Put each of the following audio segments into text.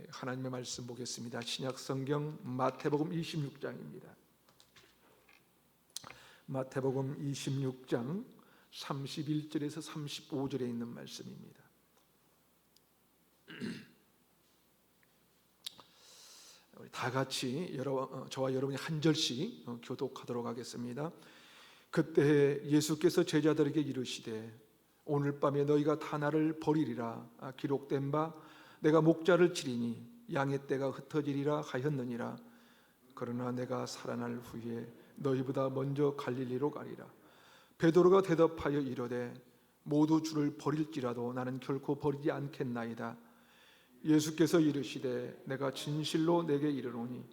하나님의 말씀 보겠습니다. 신약 성경 마태복음 26장입니다. 마태복음 26장 31절에서 35절에 있는 말씀입니다. 우리 다 같이 저와 여러분이 한 절씩 교독하도록 하겠습니다. 그때 예수께서 제자들에게 이르시되 오늘 밤에 너희가 다 나를 버리리라. 기록된 바 내가 목자를 치리니 양의 떼가 흩어지리라 하였느니라. 그러나 내가 살아날 후에 너희보다 먼저 갈릴리로 가리라. 베드로가 대답하여 이르되 모두 주를 버릴지라도 나는 결코 버리지 않겠나이다. 예수께서 이르시되 내가 진실로 내게 이르노니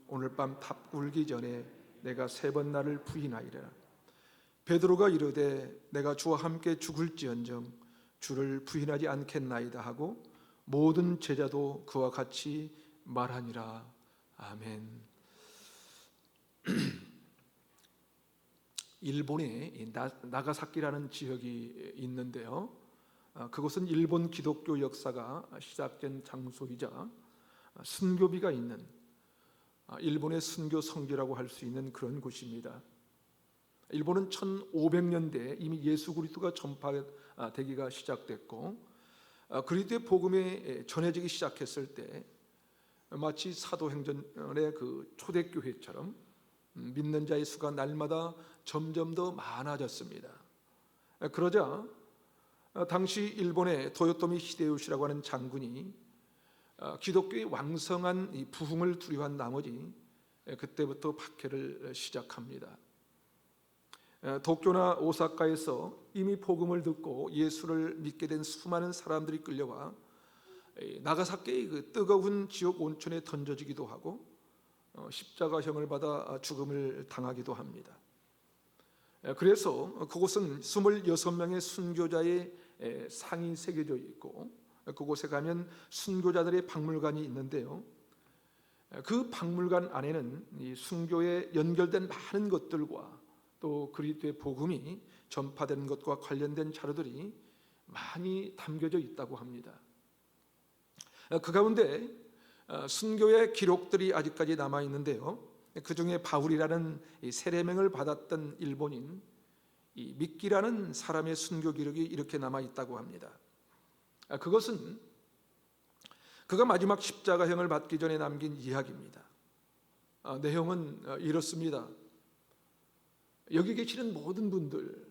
오늘 밤 탑 굴기 전에 내가 3번 나를 부인하리라. 베드로가 이르되 내가 주와 함께 죽을지언정 주를 부인하지 않겠나이다 하고 모든 제자도 그와 같이 말하니라. 아멘. 일본에 나가사키라는 지역이 있는데요, 그곳은 일본 기독교 역사가 시작된 장소이자 순교비가 있는 일본의 순교 성지라고 할 수 있는 그런 곳입니다. 일본은 1500년대에 이미 예수 그리스도가 전파되기가 시작됐고, 그리스도의 복음이 전해지기 시작했을 때 마치 사도행전의 그 초대교회처럼 믿는 자의 수가 날마다 점점 더 많아졌습니다. 그러자 당시 일본의 도요토미 히데요시라고 하는 장군이 기독교의 왕성한 이 부흥을 두려워한 나머지 그때부터 박해를 시작합니다. 도쿄나 오사카에서 이미 복음을 듣고 예수를 믿게 된 수많은 사람들이 끌려와 나가사키의 그 뜨거운 지옥 온천에 던져지기도 하고 십자가형을 받아 죽음을 당하기도 합니다. 그래서 그곳은 26명의 순교자의 상이 새겨져 있고, 그곳에 가면 순교자들의 박물관이 있는데요, 그 박물관 안에는 이 순교에 연결된 많은 것들과 또 그리스도의 복음이 전파되는 것과 관련된 자료들이 많이 담겨져 있다고 합니다. 그 가운데 순교의 기록들이 아직까지 남아 있는데요, 그 중에 바울이라는 세례명을 받았던 일본인 이 미끼라는 사람의 순교 기록이 이렇게 남아 있다고 합니다. 그것은 그가 마지막 십자가형을 받기 전에 남긴 이야기입니다. 내용은 이렇습니다. 여기 계시는 모든 분들,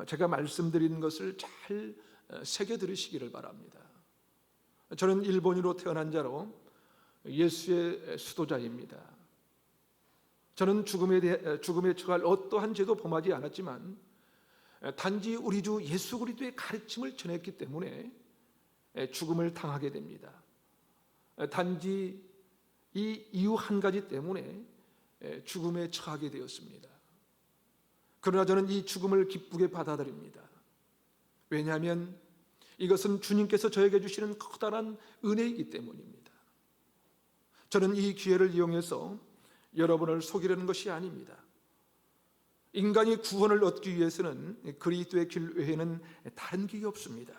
제가 말씀드리는 것을 잘 새겨 들으시기를 바랍니다. 저는 일본인으로 태어난 자로 예수의 수도자입니다. 저는 죽음에 처할 어떠한 죄도 범하지 않았지만 단지 우리 주 예수 그리스도의 가르침을 전했기 때문에 죽음을 당하게 됩니다. 단지 이 이유 한 가지 때문에 죽음에 처하게 되었습니다. 그러나 저는 이 죽음을 기쁘게 받아들입니다. 왜냐하면 이것은 주님께서 저에게 주시는 커다란 은혜이기 때문입니다. 저는 이 기회를 이용해서 여러분을 속이려는 것이 아닙니다. 인간이 구원을 얻기 위해서는 그리스도의 길 외에는 다른 길이 없습니다.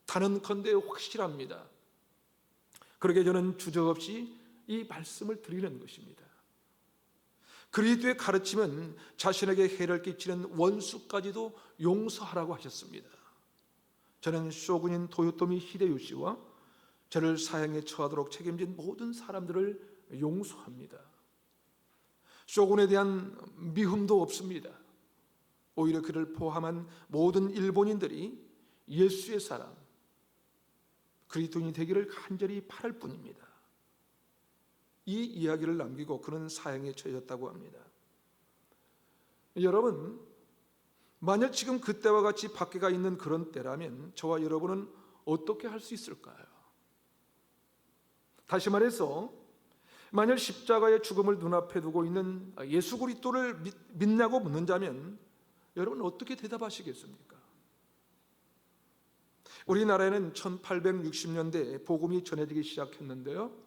단언컨대 확실합니다. 그러게 저는 주저없이 이 말씀을 드리는 것입니다. 그리스도의 가르침은 자신에게 해를 끼치는 원수까지도 용서하라고 하셨습니다. 저는 쇼군인 도요토미 히데요시와 저를 사형에 처하도록 책임진 모든 사람들을 용서합니다. 쇼군에 대한 미움도 없습니다. 오히려 그를 포함한 모든 일본인들이 예수의 사람, 그리스도인이 되기를 간절히 바랄 뿐입니다. 이 이야기를 남기고 그는 사형에 처해졌다고 합니다. 여러분, 만약 지금 그때와 같이 박해가 있는 그런 때라면 저와 여러분은 어떻게 할 수 있을까요? 다시 말해서 만약 십자가의 죽음을 눈앞에 두고 있는 예수 그리스도를 믿냐고 묻는다면 여러분 어떻게 대답하시겠습니까? 우리나라에는 1860년대에 복음이 전해지기 시작했는데요,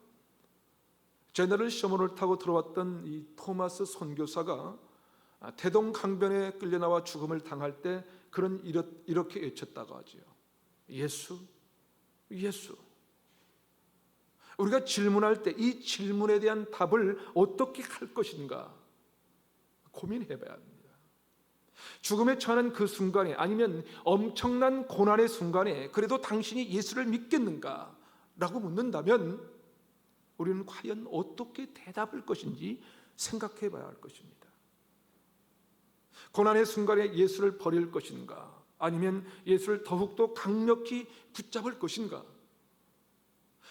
제너럴 셔먼을 타고 들어왔던 이 토마스 선교사가 대동강변에 끌려나와 죽음을 당할 때 그는 이렇게 외쳤다고 하죠. 예수, 예수. 우리가 질문할 때 이 질문에 대한 답을 어떻게 할 것인가 고민해 봐야 합니다. 죽음에 처하는 그 순간에, 아니면 엄청난 고난의 순간에 그래도 당신이 예수를 믿겠는가? 라고 묻는다면 우리는 과연 어떻게 대답할 것인지 생각해 봐야 할 것입니다. 고난의 순간에 예수를 버릴 것인가? 아니면 예수를 더욱더 강력히 붙잡을 것인가?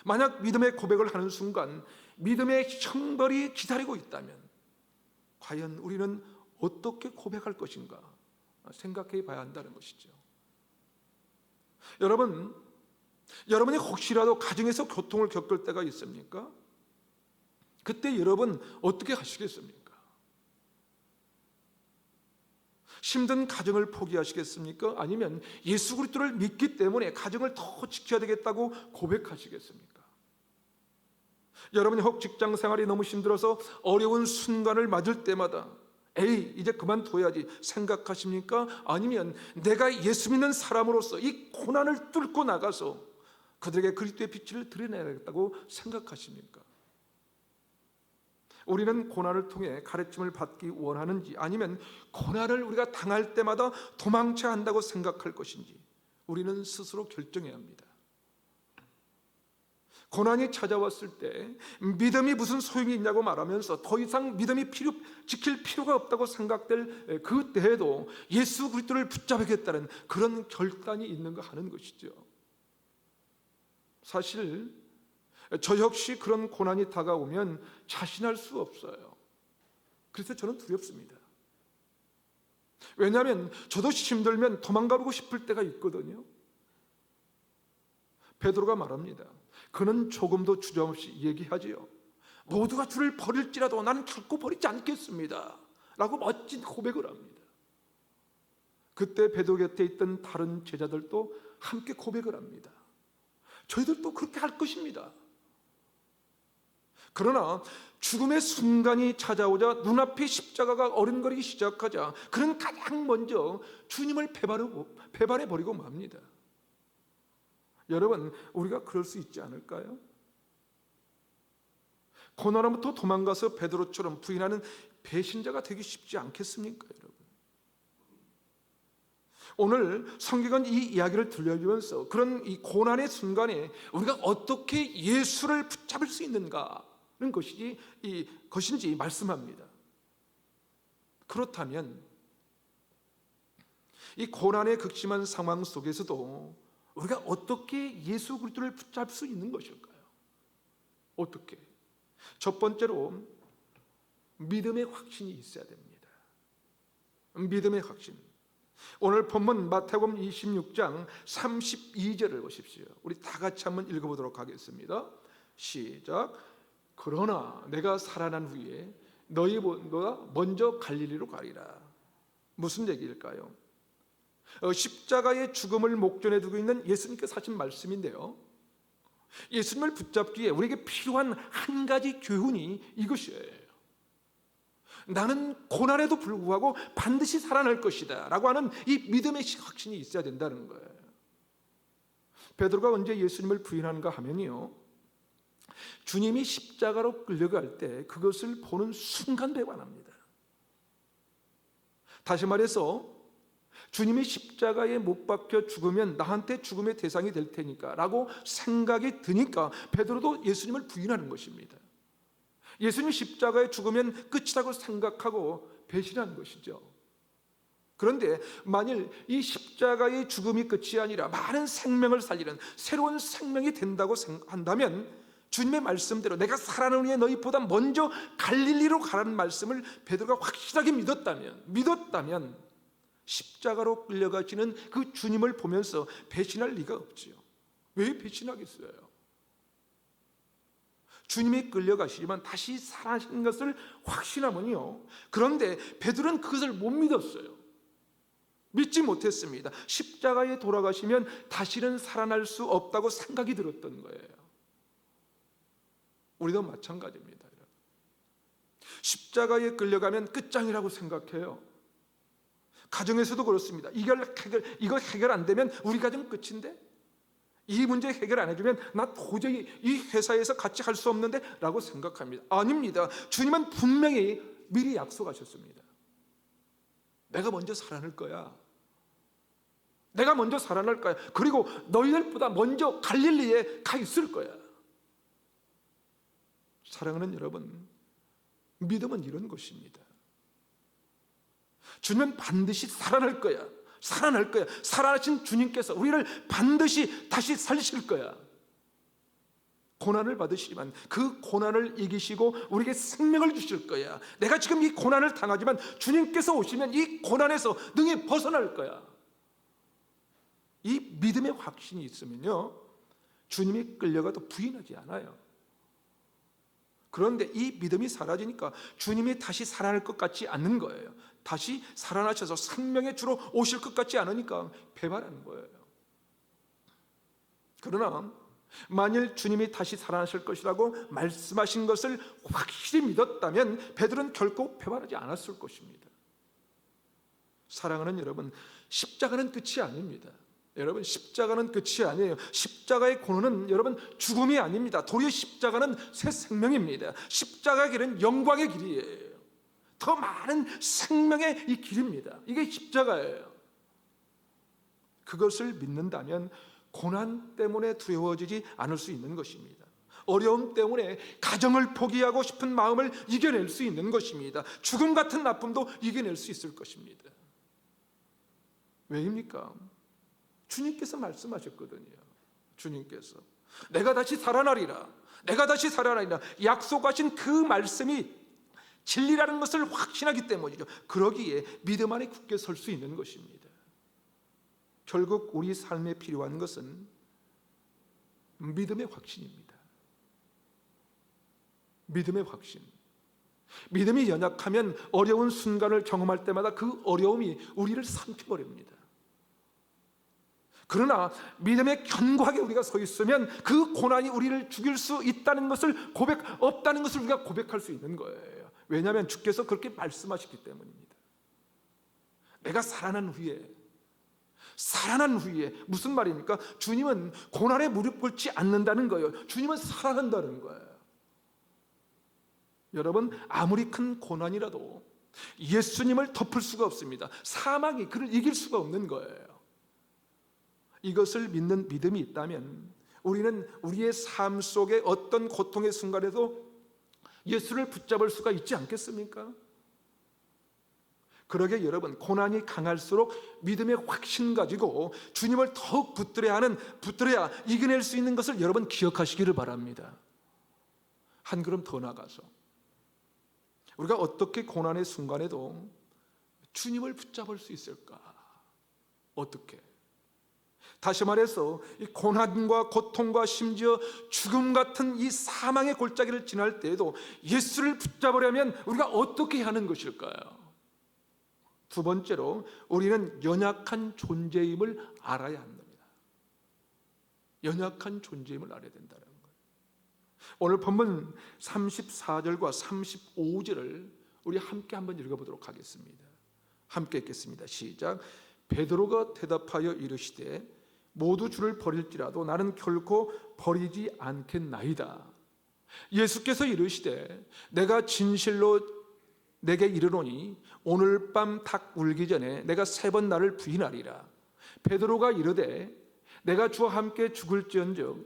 만약 믿음의 고백을 하는 순간 믿음의 형벌이 기다리고 있다면 과연 우리는 어떻게 고백할 것인가 생각해 봐야 한다는 것이죠. 여러분이 혹시라도 가정에서 고통을 겪을 때가 있습니까? 그때 여러분 어떻게 하시겠습니까? 힘든 가정을 포기하시겠습니까? 아니면 예수 그리스도를 믿기 때문에 가정을 더 지켜야 되겠다고 고백하시겠습니까? 여러분이 혹 직장 생활이 너무 힘들어서 어려운 순간을 맞을 때마다 에이 이제 그만둬야지 생각하십니까? 아니면 내가 예수 믿는 사람으로서 이 고난을 뚫고 나가서 그들에게 그리스도의 빛을 드러내야겠다고 생각하십니까? 우리는 고난을 통해 가르침을 받기 원하는지, 아니면 고난을 우리가 당할 때마다 도망쳐야 한다고 생각할 것인지 우리는 스스로 결정해야 합니다. 고난이 찾아왔을 때 믿음이 무슨 소용이 있냐고 말하면서 더 이상 믿음이 지킬 필요가 없다고 생각될 그때에도 예수 그리스도를 붙잡겠다는 그런 결단이 있는가 하는 것이죠. 사실 저 역시 그런 고난이 다가오면 자신할 수 없어요. 그래서 저는 두렵습니다. 왜냐하면 저도 힘들면 도망가고 싶을 때가 있거든요. 베드로가 말합니다. 그는 조금도 주저없이 얘기하지요. 모두가 주를 버릴지라도 나는 결코 버리지 않겠습니다 라고 멋진 고백을 합니다. 그때 베드로 곁에 있던 다른 제자들도 함께 고백을 합니다. 저희들도 그렇게 할 것입니다. 그러나 죽음의 순간이 찾아오자 눈앞에 십자가가 어른거리기 시작하자 그는 가장 먼저 주님을 배반해버리고 맙니다. 여러분, 우리가 그럴 수 있지 않을까요? 고난으로부터 도망가서 베드로처럼 부인하는 배신자가 되기 쉽지 않겠습니까, 여러분? 오늘 성경은 이 이야기를 들려주면서 그런 이 고난의 순간에 우리가 어떻게 예수를 붙잡을 수 있는가는 것인지 말씀합니다. 그렇다면 이 고난의 극심한 상황 속에서도 우리가 어떻게 예수 그리스도를 붙잡을 수 있는 것일까요? 어떻게? 첫 번째로 믿음의 확신이 있어야 됩니다. 믿음의 확신. 오늘 본문 마태복음 26장 32절을 보십시오. 우리 다 같이 한번 읽어보도록 하겠습니다. 시작. 그러나 내가 살아난 후에 너희보다 먼저 갈릴리로 가리라. 무슨 얘기일까요? 십자가의 죽음을 목전에 두고 있는 예수님께서 하신 말씀인데요, 예수님을 붙잡기에 우리에게 필요한 한 가지 교훈이 이것이에요. 나는 고난에도 불구하고 반드시 살아날 것이다 라고 하는 이 믿음의 확신이 있어야 된다는 거예요. 베드로가 언제 예수님을 부인하는가 하면요, 주님이 십자가로 끌려갈 때 그것을 보는 순간 배반합니다. 다시 말해서 주님이 십자가에 못 박혀 죽으면 나한테 죽음의 대상이 될 테니까 라고 생각이 드니까 베드로도 예수님을 부인하는 것입니다. 예수님이 십자가에 죽으면 끝이라고 생각하고 배신한 것이죠. 그런데 만일 이 십자가의 죽음이 끝이 아니라 많은 생명을 살리는 새로운 생명이 된다고 생각한다면 주님의 말씀대로 내가 살아난 후에 너희보다 먼저 갈릴리로 가라는 말씀을 베드로가 확실하게 믿었다면 십자가로 끌려가시는 그 주님을 보면서 배신할 리가 없지요. 왜 배신하겠어요? 주님이 끌려가시지만 다시 살아나신 것을 확신하면요, 그런데 베드로는 그것을 못 믿었어요. 믿지 못했습니다. 십자가에 돌아가시면 다시는 살아날 수 없다고 생각이 들었던 거예요. 우리도 마찬가지입니다. 십자가에 끌려가면 끝장이라고 생각해요. 가정에서도 그렇습니다. 이거 해결 안 되면 우리 가정 끝인데, 이 문제 해결 안 해주면 나 도저히 이 회사에서 같이 할 수 없는데 라고 생각합니다. 아닙니다. 주님은 분명히 미리 약속하셨습니다. 내가 먼저 살아날 거야. 내가 먼저 살아날 거야. 그리고 너희들보다 먼저 갈릴리에 가 있을 거야. 사랑하는 여러분, 믿음은 이런 것입니다. 주님은 반드시 살아날 거야. 살아날 거야. 살아나신 주님께서 우리를 반드시 다시 살리실 거야. 고난을 받으시지만 그 고난을 이기시고 우리에게 생명을 주실 거야. 내가 지금 이 고난을 당하지만 주님께서 오시면 이 고난에서 능히 벗어날 거야. 이 믿음의 확신이 있으면요, 주님이 끌려가도 부인하지 않아요. 그런데 이 믿음이 사라지니까 주님이 다시 살아날 것 같지 않는 거예요. 다시 살아나셔서 생명의 주로 오실 것 같지 않으니까 배반하는 거예요. 그러나 만일 주님이 다시 살아나실 것이라고 말씀하신 것을 확실히 믿었다면 베드로는 결코 배반하지 않았을 것입니다. 사랑하는 여러분, 십자가는 끝이 아닙니다. 여러분, 십자가는 끝이 아니에요. 십자가의 고난은 여러분 죽음이 아닙니다. 도리어 십자가는 새 생명입니다. 십자가의 길은 영광의 길이에요. 더 많은 생명의 이 길입니다. 이게 십자가예요. 그것을 믿는다면 고난 때문에 두려워지지 않을 수 있는 것입니다. 어려움 때문에 가정을 포기하고 싶은 마음을 이겨낼 수 있는 것입니다. 죽음 같은 아픔도 이겨낼 수 있을 것입니다. 왜입니까? 주님께서 말씀하셨거든요. 주님께서 내가 다시 살아나리라, 내가 다시 살아나리라 약속하신 그 말씀이 진리라는 것을 확신하기 때문이죠. 그러기에 믿음 안에 굳게 설 수 있는 것입니다. 결국 우리 삶에 필요한 것은 믿음의 확신입니다. 믿음의 확신. 믿음이 연약하면 어려운 순간을 경험할 때마다 그 어려움이 우리를 삼켜버립니다. 그러나 믿음의 견고하게 우리가 서 있으면 그 고난이 우리를 죽일 수 있다는 것을 없다는 것을 우리가 고백할 수 있는 거예요. 왜냐하면 주께서 그렇게 말씀하셨기 때문입니다. 내가 살아난 후에 무슨 말입니까? 주님은 고난에 무릎 꿇지 않는다는 거예요. 주님은 살아난다는 거예요. 여러분, 아무리 큰 고난이라도 예수님을 덮을 수가 없습니다. 사망이 그를 이길 수가 없는 거예요. 이것을 믿는 믿음이 있다면 우리는 우리의 삶 속에 어떤 고통의 순간에도 예수를 붙잡을 수가 있지 않겠습니까? 그러게 여러분, 고난이 강할수록 믿음의 확신 가지고 주님을 더욱 붙들어야 이겨낼 수 있는 것을 여러분 기억하시기를 바랍니다. 한 걸음 더 나가서 우리가 어떻게 고난의 순간에도 주님을 붙잡을 수 있을까? 어떻게? 다시 말해서 이 고난과 고통과 심지어 죽음 같은 이 사망의 골짜기를 지날 때에도 예수를 붙잡으려면 우리가 어떻게 하는 것일까요? 두 번째로 우리는 연약한 존재임을 알아야 합니다. 연약한 존재임을 알아야 된다는 거예요. 오늘 본문 34절과 35절을 우리 함께 한번 읽어보도록 하겠습니다. 함께 읽겠습니다. 시작. 베드로가 대답하여 이르시되 모두 주를 버릴지라도 나는 결코 버리지 않겠나이다. 예수께서 이르시되 내가 진실로 내게 이르노니 오늘 밤 닭 울기 전에 내가 3번 나를 부인하리라. 베드로가 이르되 내가 주와 함께 죽을지언정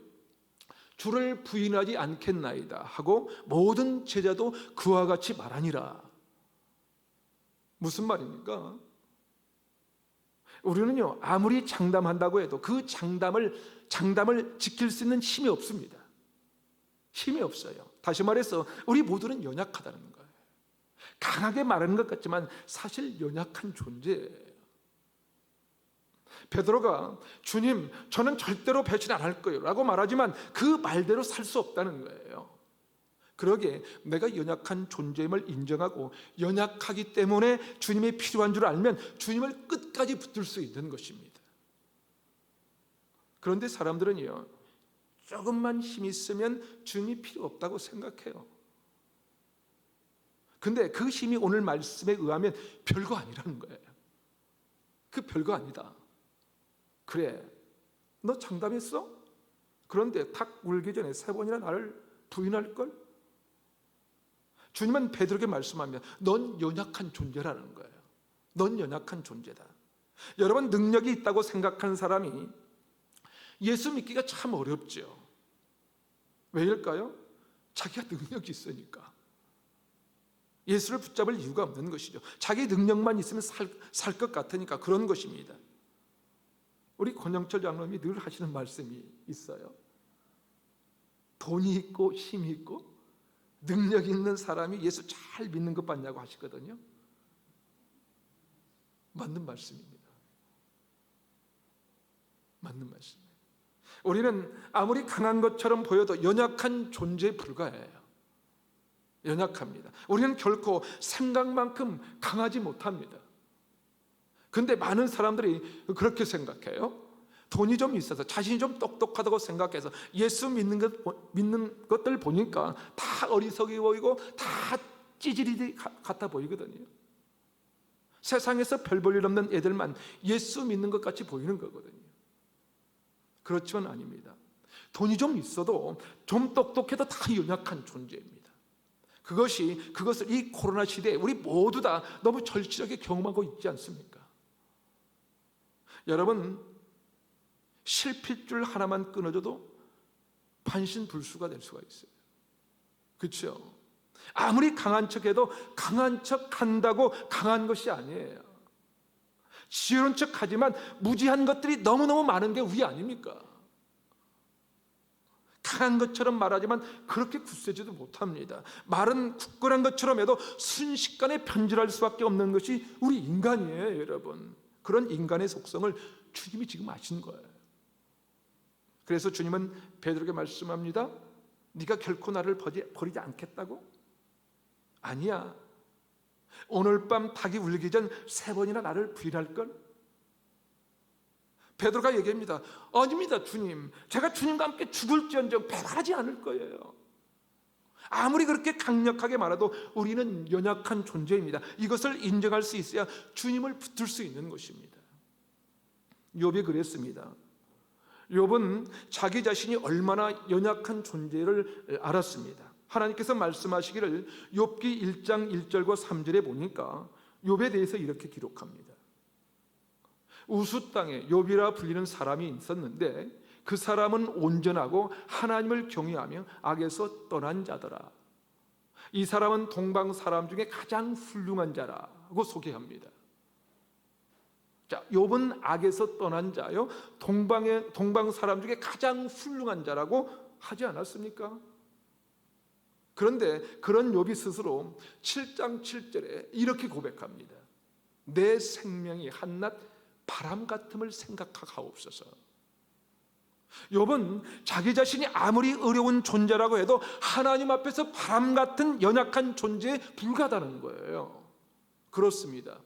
주를 부인하지 않겠나이다 하고 모든 제자도 그와 같이 말하니라. 무슨 말입니까? 우리는요, 아무리 장담한다고 해도 그 장담을 지킬 수 있는 힘이 없습니다. 힘이 없어요. 다시 말해서 우리 모두는 연약하다는 거예요. 강하게 말하는 것 같지만 사실 연약한 존재예요. 베드로가 주님, 저는 절대로 배신 안 할 거예요 라고 말하지만 그 말대로 살 수 없다는 거예요. 그러기에 내가 연약한 존재임을 인정하고 연약하기 때문에 주님이 필요한 줄 알면 주님을 끝까지 붙들 수 있는 것입니다. 그런데 사람들은요, 조금만 힘이 있으면 주님이 필요 없다고 생각해요. 근데 그 힘이 오늘 말씀에 의하면 별거 아니라는 거예요. 그 별거 아니다. 그래, 너 장담했어? 그런데 탁 울기 전에 3번이나 나를 부인할 걸? 주님은 베드로에게 말씀합니다. 넌 연약한 존재라는 거예요. 넌 연약한 존재다. 여러분, 능력이 있다고 생각하는 사람이 예수 믿기가 참 어렵죠. 왜일까요? 자기가 능력이 있으니까. 예수를 붙잡을 이유가 없는 것이죠. 자기 능력만 있으면 살 것 같으니까 그런 것입니다. 우리 권영철 장로님이 늘 하시는 말씀이 있어요. 돈이 있고 힘이 있고 능력이 있는 사람이 예수 잘 믿는 것 같냐고 하시거든요. 맞는 말씀입니다. 맞는 말씀이에요. 우리는 아무리 강한 것처럼 보여도 연약한 존재에 불과해요. 연약합니다. 우리는 결코 생각만큼 강하지 못합니다. 그런데 많은 사람들이 그렇게 생각해요. 돈이 좀 있어서, 자신이 좀 똑똑하다고 생각해서 예수 믿는 것들 보니까 다 어리석이 보이고 다 찌질이 같아 보이거든요. 세상에서 별 볼 일 없는 애들만 예수 믿는 것 같이 보이는 거거든요. 그렇지만 아닙니다. 돈이 좀 있어도 좀 똑똑해도 다 연약한 존재입니다. 그것을 이 코로나 시대에 우리 모두 다 너무 절실하게 경험하고 있지 않습니까? 여러분, 실핏줄 하나만 끊어줘도 반신불수가 될 수가 있어요. 그렇죠? 아무리 강한 척해도 강한 척한다고 강한 것이 아니에요. 지혜로운 척하지만 무지한 것들이 너무너무 많은 게 우리 아닙니까? 강한 것처럼 말하지만 그렇게 굳세지도 못합니다. 말은 굳건한 것처럼 해도 순식간에 변질할 수밖에 없는 것이 우리 인간이에요, 여러분. 그런 인간의 속성을 주님이 지금 아신 거예요. 그래서 주님은 베드로에게 말씀합니다. 네가 결코 나를 버리지 않겠다고? 아니야. 오늘 밤 닭이 울기 전 3번이나 나를 부인할걸? 베드로가 얘기합니다. 아닙니다, 주님. 제가 주님과 함께 죽을지언정 배반하지 않을 거예요. 아무리 그렇게 강력하게 말해도 우리는 연약한 존재입니다. 이것을 인정할 수 있어야 주님을 붙들 수 있는 것입니다. 욥이 그랬습니다. 욥은 자기 자신이 얼마나 연약한 존재를 알았습니다. 하나님께서 말씀하시기를 욥기 1장 1절과 3절에 보니까 욥에 대해서 이렇게 기록합니다. 우수 땅에 욥이라 불리는 사람이 있었는데 그 사람은 온전하고 하나님을 경외하며 악에서 떠난 자더라. 이 사람은 동방 사람 중에 가장 훌륭한 자라고 소개합니다. 자, 욥은 악에서 떠난 자요, 동방 사람 중에 가장 훌륭한 자라고 하지 않았습니까? 그런데 그런 욥이 스스로 7장 7절에 이렇게 고백합니다. 내 생명이 한낱 바람 같음을 생각하옵소서. 욥은 자기 자신이 아무리 어려운 존재라고 해도 하나님 앞에서 바람 같은 연약한 존재에 불과하다는 거예요. 그렇습니다.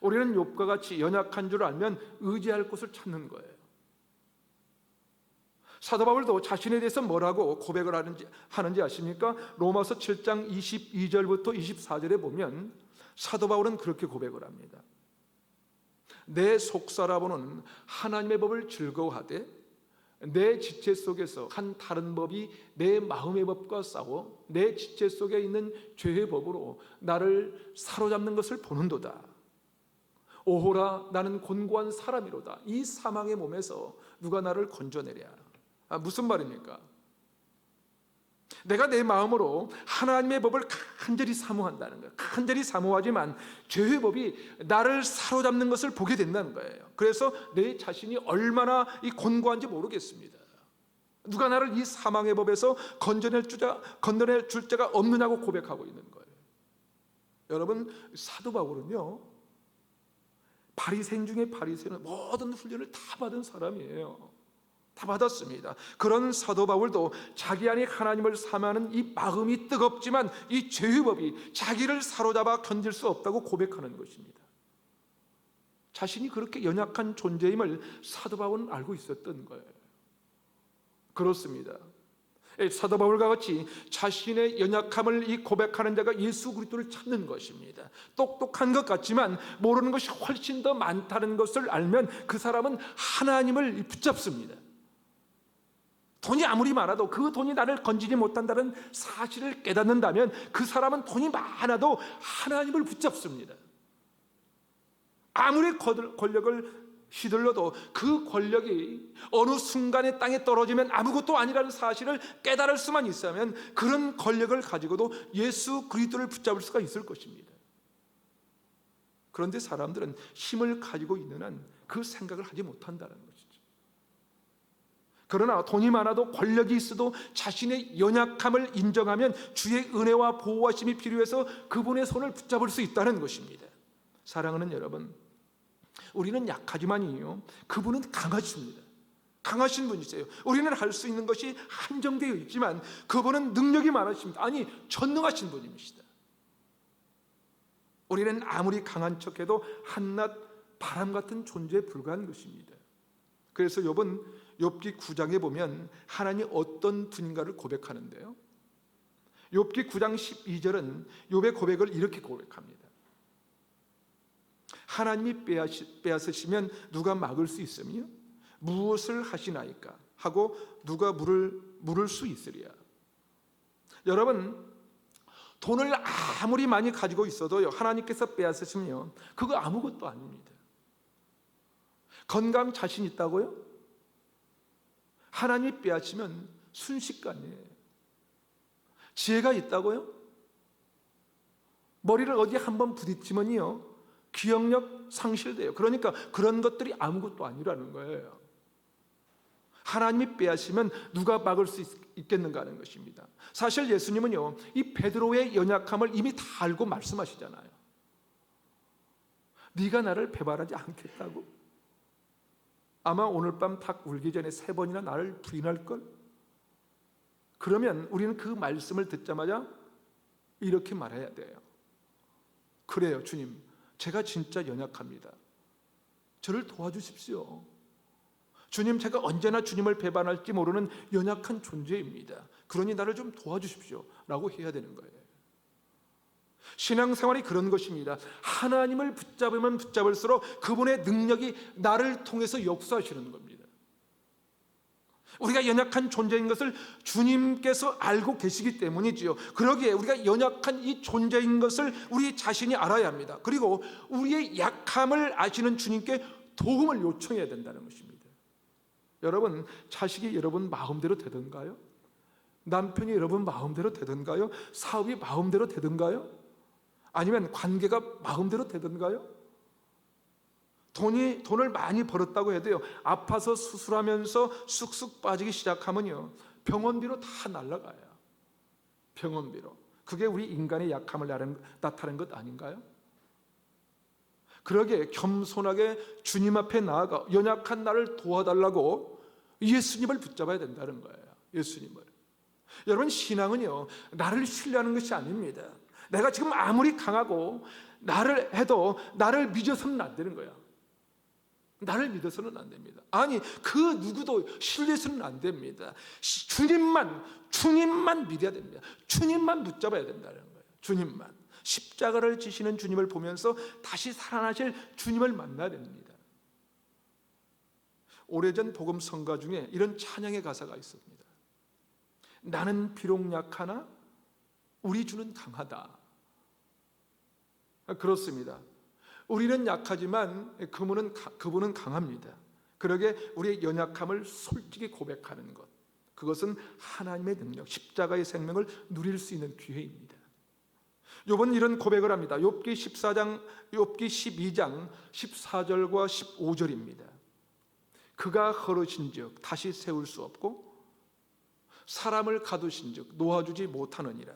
우리는 욥과 같이 연약한 줄 알면 의지할 곳을 찾는 거예요. 사도 바울도 자신에 대해서 뭐라고 고백을 하는지 아십니까? 로마서 7장 22절부터 24절에 보면 사도 바울은 그렇게 고백을 합니다. 내 속사람은 하나님의 법을 즐거워하되 내 지체 속에서 한 다른 법이 내 마음의 법과 싸워 내 지체 속에 있는 죄의 법으로 나를 사로잡는 것을 보는도다. 오호라, 나는 곤고한 사람이로다. 이 사망의 몸에서 누가 나를 건져내랴. 무슨 말입니까? 내가 내 마음으로 하나님의 법을 간절히 사모한다는 거예요. 간절히 사모하지만 죄의 법이 나를 사로잡는 것을 보게 된다는 거예요. 그래서 내 자신이 얼마나 곤고한지 모르겠습니다. 누가 나를 이 사망의 법에서 건져낼 줄 자가 없느냐고 고백하고 있는 거예요. 여러분, 사도 바울은요, 바리새인 중에 바리새인은 모든 훈련을 다 받은 사람이에요. 다 받았습니다. 그런 사도 바울도 자기 안에 하나님을 사모하는 이 마음이 뜨겁지만 이 죄의 법이 자기를 사로잡아 견딜 수 없다고 고백하는 것입니다. 자신이 그렇게 연약한 존재임을 사도 바울은 알고 있었던 거예요. 그렇습니다. 사도 바울과 같이 자신의 연약함을 고백하는 자가 예수 그리스도를 찾는 것입니다. 똑똑한 것 같지만 모르는 것이 훨씬 더 많다는 것을 알면 그 사람은 하나님을 붙잡습니다. 돈이 아무리 많아도 그 돈이 나를 건지지 못한다는 사실을 깨닫는다면 그 사람은 돈이 많아도 하나님을 붙잡습니다. 아무리 권력을 휘둘러도 그 권력이 어느 순간에 땅에 떨어지면 아무것도 아니라는 사실을 깨달을 수만 있으면 그런 권력을 가지고도 예수 그리스도를 붙잡을 수가 있을 것입니다. 그런데 사람들은 힘을 가지고 있는 한 그 생각을 하지 못한다는 것이죠. 그러나 돈이 많아도 권력이 있어도 자신의 연약함을 인정하면 주의 은혜와 보호하심이 필요해서 그분의 손을 붙잡을 수 있다는 것입니다. 사랑하는 여러분, 우리는 약하지만요, 그분은 강하십니다. 강하신 분이세요. 우리는 할 수 있는 것이 한정되어 있지만 그분은 능력이 많으십니다. 아니, 전능하신 분이십니다. 우리는 아무리 강한 척해도 한낱 바람 같은 존재에 불과한 것입니다. 그래서 욥기 9장에 보면 하나님이 어떤 분인가를 고백하는데요, 욥기 9장 12절은 욥의 고백을 이렇게 고백합니다. 하나님이 빼앗으시면 누가 막을 수 있으며 무엇을 하시나이까 하고 누가 물을 수 있으리야. 여러분, 돈을 아무리 많이 가지고 있어도요, 하나님께서 빼앗으시면 그거 아무것도 아닙니다. 건강 자신 있다고요? 하나님 빼앗으면 순식간이에요. 지혜가 있다고요? 머리를 어디 한번 부딪히면요, 기억력 상실돼요. 그러니까 그런 것들이 아무것도 아니라는 거예요. 하나님이 빼앗으면 누가 막을 수 있겠는가 하는 것입니다. 사실 예수님은요, 이 베드로의 연약함을 이미 다 알고 말씀하시잖아요. 네가 나를 배반하지 않겠다고? 아마 오늘 밤 닭 울기 전에 3번이나 나를 부인할걸? 그러면 우리는 그 말씀을 듣자마자 이렇게 말해야 돼요. 그래요, 주님, 제가 진짜 연약합니다. 저를 도와주십시오. 주님, 제가 언제나 주님을 배반할지 모르는 연약한 존재입니다. 그러니 나를 좀 도와주십시오 라고 해야 되는 거예요. 신앙생활이 그런 것입니다. 하나님을 붙잡으면 붙잡을수록 그분의 능력이 나를 통해서 역사하시는 겁니다. 우리가 연약한 존재인 것을 주님께서 알고 계시기 때문이지요. 그러기에 우리가 연약한 이 존재인 것을 우리 자신이 알아야 합니다. 그리고 우리의 약함을 아시는 주님께 도움을 요청해야 된다는 것입니다. 여러분, 자식이 여러분 마음대로 되던가요? 남편이 여러분 마음대로 되던가요? 사업이 마음대로 되던가요? 아니면 관계가 마음대로 되던가요? 돈을 많이 벌었다고 해도요, 아파서 수술하면서 쑥쑥 빠지기 시작하면요, 병원비로 다 날아가요. 병원비로. 그게 우리 인간의 약함을 나타내는 것 아닌가요? 그러기에 겸손하게 주님 앞에 나아가 연약한 나를 도와달라고 예수님을 붙잡아야 된다는 거예요. 예수님을. 여러분, 신앙은요, 나를 신뢰하는 것이 아닙니다. 내가 지금 아무리 강하고 나를 해도 나를 믿어서는 안 되는 거야. 나를 믿어서는 안 됩니다. 아니, 그 누구도 신뢰해서는 안 됩니다. 주님만 믿어야 됩니다. 주님만 붙잡아야 된다는 거예요. 주님만. 십자가를 지시는 주님을 보면서 다시 살아나실 주님을 만나야 됩니다. 오래전 복음 성가 중에 이런 찬양의 가사가 있습니다. 나는 비록 약하나 우리 주는 강하다. 그렇습니다. 우리는 약하지만 그분은 강합니다. 그러게 우리의 연약함을 솔직히 고백하는 것, 그것은 하나님의 능력, 십자가의 생명을 누릴 수 있는 기회입니다. 욥은 이런 고백을 합니다. 욥기 12장 14절과 15절입니다. 그가 허르신즉 다시 세울 수 없고 사람을 가두신즉 놓아주지 못하느니라.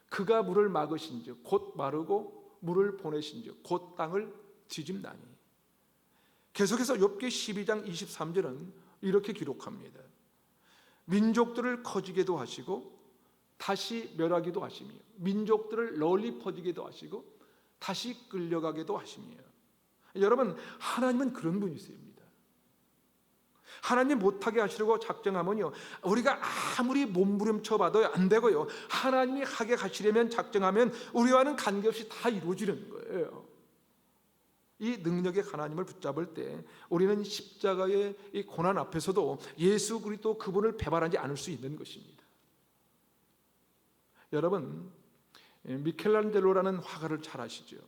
그가 물을 막으신즉 곧 마르고 물을 보내신즉 곧 땅을 뒤집나니. 계속해서 욥기 12장 23절은 이렇게 기록합니다. 민족들을 커지게도 하시고 다시 멸하기도 하시며 민족들을 널리 퍼지게도 하시고 다시 끌려가게도 하시며. 여러분, 하나님은 그런 분이십니다. 하나님 못하게 하시려고 작정하면요, 우리가 아무리 몸부림쳐 봐도 안 되고요, 하나님이 하게 하시려면 작정하면 우리와는 관계없이 다 이루어지는 거예요. 이 능력의 하나님을 붙잡을 때 우리는 십자가의 이 고난 앞에서도 예수 그리스도 그분을 배반하지 않을 수 있는 것입니다. 여러분, 미켈란젤로라는 화가를 잘 아시죠?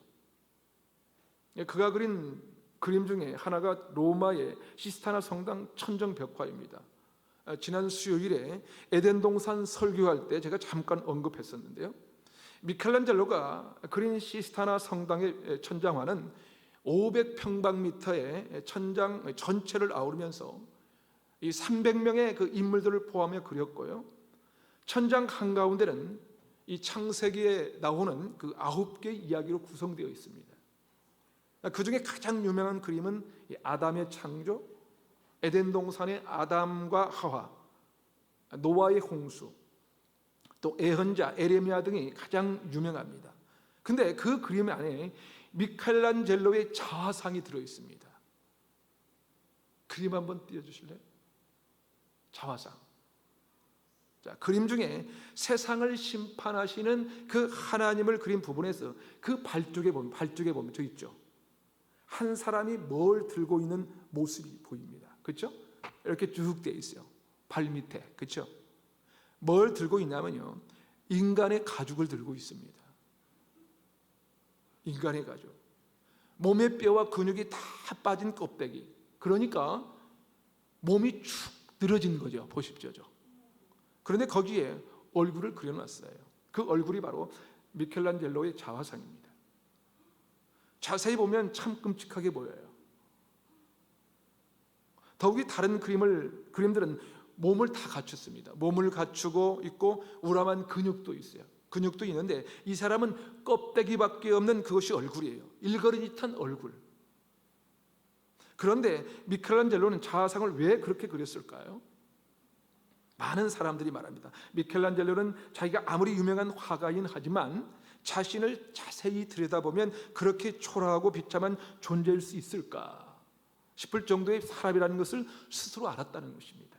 그가 그린 그림 중에 하나가 로마의 시스타나 성당 천정벽화입니다. 지난 수요일에 에덴 동산 설교할 때 제가 잠깐 언급했었는데요. 미켈란젤로가 그린 시스타나 성당의 천장화는 500평방미터의 천장 전체를 아우르면서 이 300명의 그 인물들을 포함해 그렸고요. 천장 한가운데는 이 창세기에 나오는 그 9개의 이야기로 구성되어 있습니다. 그 중에 가장 유명한 그림은 이 아담의 창조, 에덴 동산의 아담과 하와, 노아의 홍수, 또 예언자 에레미야 등이 가장 유명합니다. 근데 그 그림 안에 미켈란젤로의 자화상이 들어 있습니다. 그림 한번 띄워주실래요? 자화상. 자, 그림 중에 세상을 심판하시는 그 하나님을 그린 부분에서 그 발쪽에 보면 저 있죠. 한 사람이 뭘 들고 있는 모습이 보입니다. 그렇죠? 이렇게 쭉 돼 있어요. 발 밑에. 그렇죠? 뭘 들고 있냐면요, 인간의 가죽을 들고 있습니다. 인간의 가죽. 몸의 뼈와 근육이 다 빠진 껍데기. 그러니까 몸이 축 늘어진 거죠. 보십시오. 그런데 거기에 얼굴을 그려놨어요. 그 얼굴이 바로 미켈란젤로의 자화상입니다. 자세히 보면 참 끔찍하게 보여요. 더욱이 다른 그림들은 몸을 다 갖췄습니다. 몸을 갖추고 있고 우람한 근육도 있어요. 근육도 있는데 이 사람은 껍데기밖에 없는 그것이 얼굴이에요. 일거리짓한 얼굴. 그런데 미켈란젤로는 자화상을 왜 그렇게 그렸을까요? 많은 사람들이 말합니다. 미켈란젤로는 자기가 아무리 유명한 화가인 하지만 자신을 자세히 들여다보면 그렇게 초라하고 비참한 존재일 수 있을까 싶을 정도의 사람이라는 것을 스스로 알았다는 것입니다.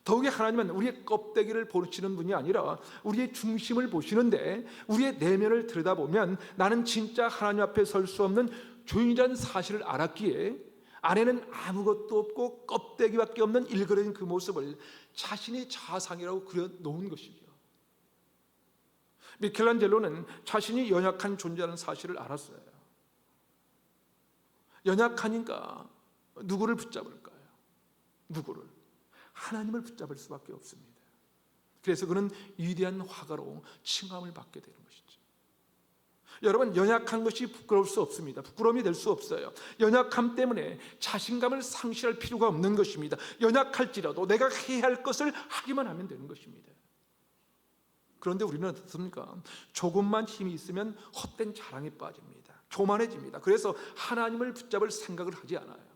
더욱이 하나님은 우리의 껍데기를 보시는 분이 아니라 우리의 중심을 보시는데, 우리의 내면을 들여다보면 나는 진짜 하나님 앞에 설 수 없는 죄인이라는 사실을 알았기에 안에는 아무것도 없고 껍데기밖에 없는 일그러진 그 모습을 자신의 자상이라고 그려놓은 것이죠. 미켈란젤로는 자신이 연약한 존재라는 사실을 알았어요. 연약하니까 누구를 붙잡을까요? 누구를? 하나님을 붙잡을 수밖에 없습니다. 그래서 그는 위대한 화가로 칭함을 받게 되는 것이죠. 여러분, 연약한 것이 부끄러울 수 없습니다. 부끄러움이 될 수 없어요. 연약함 때문에 자신감을 상실할 필요가 없는 것입니다. 연약할지라도 내가 해야 할 것을 하기만 하면 되는 것입니다. 그런데 우리는 어떻습니까? 조금만 힘이 있으면 헛된 자랑에 빠집니다. 교만해집니다. 그래서 하나님을 붙잡을 생각을 하지 않아요.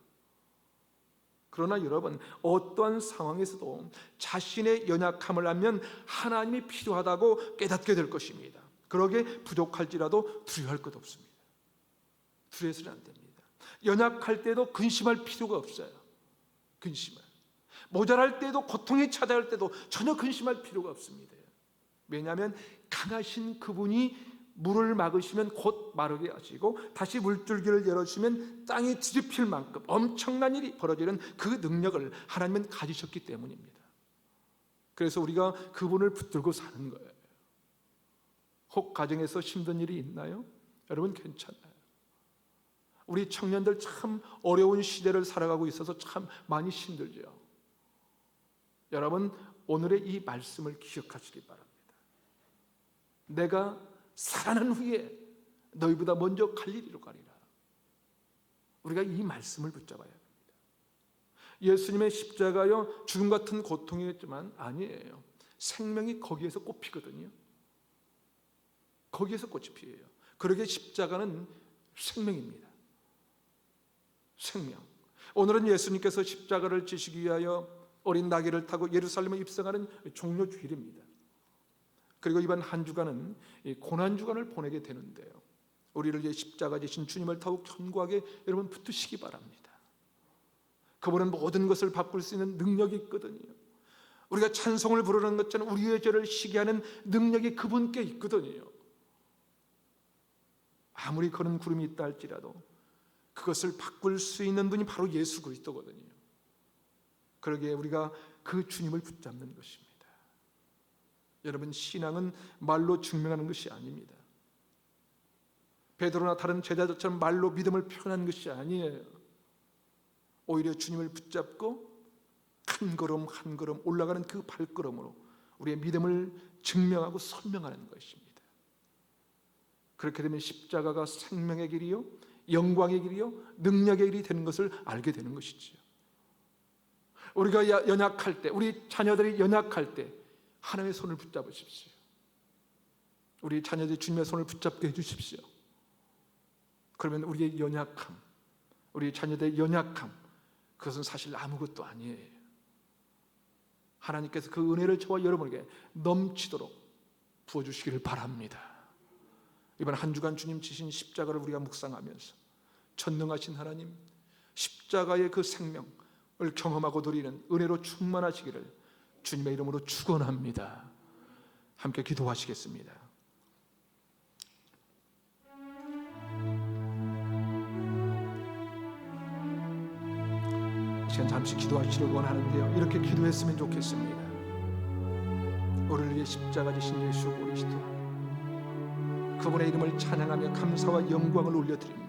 그러나 여러분, 어떠한 상황에서도 자신의 연약함을 알면 하나님이 필요하다고 깨닫게 될 것입니다. 그러기에 부족할지라도 두려워할 것 없습니다. 두려워서는 안 됩니다. 연약할 때도 근심할 필요가 없어요. 근심을. 모자랄 때도, 고통이 찾아올 때도 전혀 근심할 필요가 없습니다. 왜냐하면 강하신 그분이 물을 막으시면 곧 마르게 하시고 다시 물줄기를 열어주시면 땅이 뒤집힐 만큼 엄청난 일이 벌어지는 그 능력을 하나님은 가지셨기 때문입니다. 그래서 우리가 그분을 붙들고 사는 거예요. 혹 가정에서 힘든 일이 있나요? 여러분, 괜찮아요. 우리 청년들 참 어려운 시대를 살아가고 있어서 참 많이 힘들죠. 여러분, 오늘의 이 말씀을 기억하시기 바랍니다. 내가 살아난 후에 너희보다 먼저 갈릴리로 가리라. 우리가 이 말씀을 붙잡아야 합니다. 예수님의 십자가요, 죽음 같은 고통이었지만 아니에요. 생명이 거기에서 꽃피거든요. 거기에서 꽃이 피어요. 그러기에 십자가는 생명입니다. 생명. 오늘은 예수님께서 십자가를 지시기 위하여 어린 나귀를 타고 예루살렘에 입성하는 종료 주일입니다. 그리고 이번 한 주간은 고난 주간을 보내게 되는데요, 우리를 위해 십자가 지신 주님을 더욱 견고하게 여러분 붙드시기 바랍니다. 그분은 모든 것을 바꿀 수 있는 능력이 있거든요. 우리가 찬송을 부르는 것처럼 우리의 죄를 시기하는 능력이 그분께 있거든요. 아무리 거는 구름이 있다 할지라도 그것을 바꿀 수 있는 분이 바로 예수 그리스도거든요. 그러기에 우리가 그 주님을 붙잡는 것입니다. 여러분, 신앙은 말로 증명하는 것이 아닙니다. 베드로나 다른 제자들처럼 말로 믿음을 표현하는 것이 아니에요. 오히려 주님을 붙잡고 한 걸음 한 걸음 올라가는 그 발걸음으로 우리의 믿음을 증명하고 설명하는 것입니다. 그렇게 되면 십자가가 생명의 길이요, 영광의 길이요, 능력의 길이 되는 것을 알게 되는 것이지요. 우리가 연약할 때, 우리 자녀들이 연약할 때 하나님의 손을 붙잡으십시오. 우리 자녀들이 주님의 손을 붙잡게 해주십시오. 그러면 우리의 연약함, 우리 자녀들의 연약함, 그것은 사실 아무것도 아니에요. 하나님께서 그 은혜를 저와 여러분에게 넘치도록 부어주시기를 바랍니다. 이번 한 주간 주님 지신 십자가를 우리가 묵상하면서 전능하신 하나님, 십자가의 그 생명을 경험하고 누리는 은혜로 충만하시기를 주님의 이름으로 축원합니다. 함께 기도하시겠습니다. 시간 잠시 기도하시려고 원하는데요, 이렇게 기도했으면 좋겠습니다. 우리를 위해 십자가 지신 예수 그리스도, 그분의 이름을 찬양하며 감사와 영광을 올려드립니다.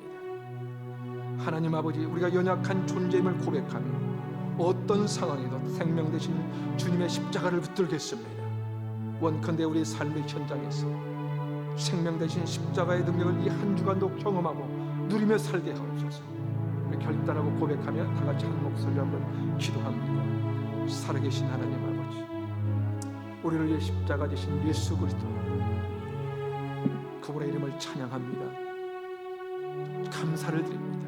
하나님 아버지, 우리가 연약한 존재임을 고백하며 어떤 상황에도 생명 되신 주님의 십자가를 붙들겠습니다. 원컨대 우리의 삶의 현장에서 생명 되신 십자가의 능력을 이 한 주간도 경험하고 누리며 살게 하옵소서. 결단하고 고백하며 다 같이 한 목소리로 한번 기도합니다. 살아계신 하나님 아버지, 우리를 위해 십자가 지신 예수 그리스도, 그분의 이름을 찬양합니다. 감사를 드립니다.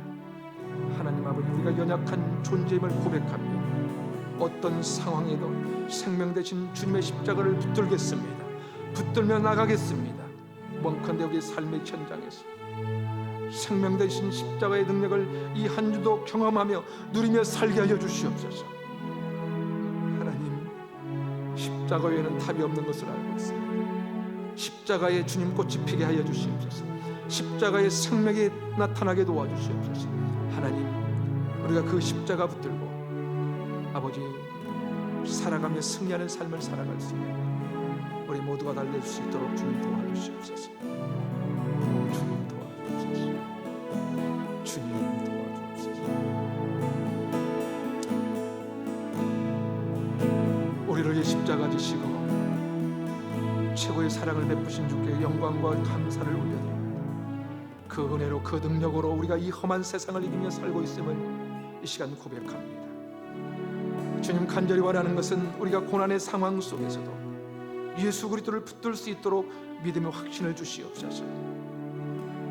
하나님 아버지, 우리가 연약한 존재임을 고백하며 어떤 상황에도 생명 되신 주님의 십자가를 붙들겠습니다. 붙들며 나가겠습니다. 원컨대 우리 삶의 현장에서 생명 되신 십자가의 능력을 이 한 주도 경험하며 누리며 살게 하여 주시옵소서. 하나님, 십자가 외에는 답이 없는 것을 알고 있습니다. 십자가에 주님 꽃이 피게 하여 주시옵소서. 십자가의 생명이 나타나게 도와주시옵소서. 하나님, 우리가 그 십자가 붙들고 아버지 살아가며 승리하는 삶을 살아갈 수 있는 우리 모두가 달릴 수 있도록 주님 도와주시옵소서. 주님 도와주옵소서. 주님 도와주옵소서. 우리를 위해 십자가 지시고 최고의 사랑을 베푸신 주께 영광과 감사를 올려드립니다. 그 은혜로, 그 능력으로 우리가 이 험한 세상을 이기며 살고 있음을 이 시간 고백합니다. 주님, 간절히 원하는 것은 우리가 고난의 상황 속에서도 예수 그리스도를 붙들 수 있도록 믿음의 확신을 주시옵소서.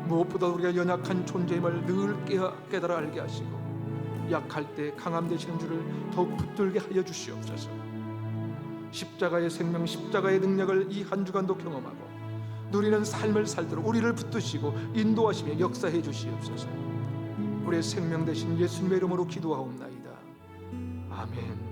무엇보다 우리가 연약한 존재임을 늘 깨달아 알게 하시고 약할 때 강함 되시는 줄을 더욱 붙들게 하여 주시옵소서. 십자가의 생명, 십자가의 능력을 이 한 주간도 경험하고 누리는 삶을 살도록 우리를 붙드시고 인도하시며 역사해 주시옵소서. 우리의 생명 되신 예수님의 이름으로 기도하옵나이다. 아멘.